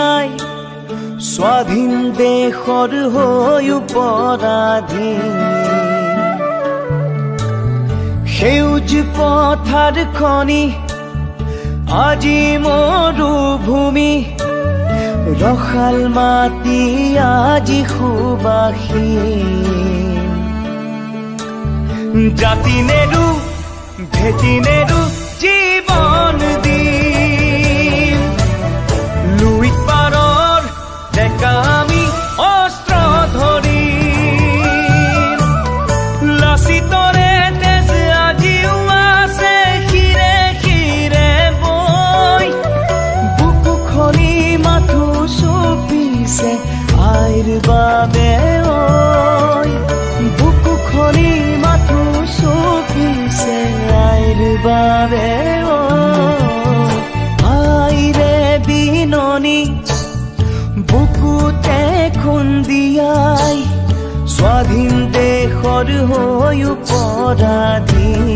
দিয়াই স্বাধীন দেশৰ হৈ পৰাধীন সেউজ পথাৰ খনি আজি মৰুভূমি ৰসাল মাটি আজি সুবাসীন জাতি নেৰু ভেটি নেৰু জীৱন দিম লুইত পাৰৰ ডেকা আমি অস্ত্ৰ ধৰিম লাচিতৰে তেজ আজিও আছে শিৰে শিৰে বৈ বুকু খনি মাথো চুপিছে আইৰ বাবে ঐ বুকু খনি মাথো চুপিছে আইৰ বাবে ঐ আইৰে বিননি বুকুতে খুন্দিয়াই স্বাধীন দেশৰ হৈ পৰাধীন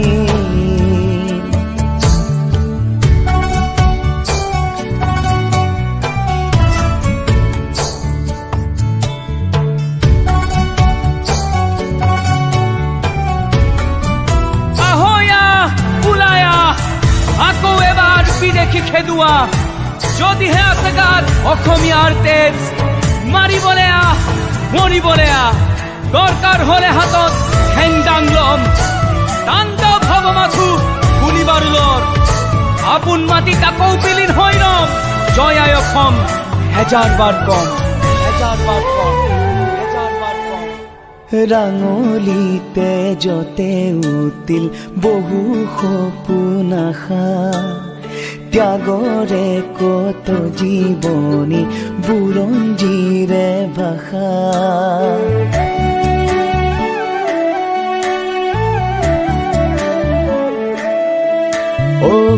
দেখি খেদুয়া যদিহে আছে গাত অসমীয়াৰ তেজ মাৰিবলে মৰিবলে দৰকাৰ হলে হাতত হেংদাং লম তাণ্ডৱ হব মাথো গুলিবাৰুলৰ আপোন মাটি তাকৌ বিলীন হৈ ৰম জয় আই অসম হেজাৰবাৰ কম ৰাঙলিতে যতে উতিল বহু সপোন আশা ত্যাগৰে কত জীৱনী বুৰঞ্জীৰে ভাষা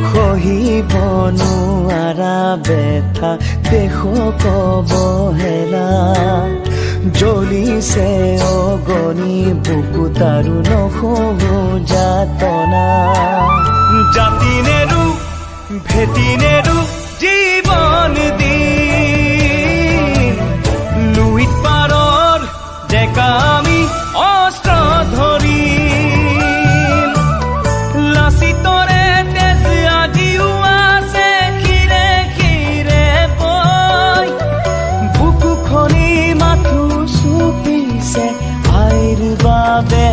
সহিব নোৱাৰা বেথা দেশক অৱহেলা জ্বলিছে অগণি বুকুত আৰু নহো যাতনা জাতি নেৰু ভেটি নেৰু জীৱন দিম লুইত পাৰৰ ডেকা আমি অস্ত্ৰ ধৰিম লাচিতৰে তেজ আজিও আছে শিৰে শিৰে বৈ বুকু খনি মাথো চুপিছে আইৰ বাবে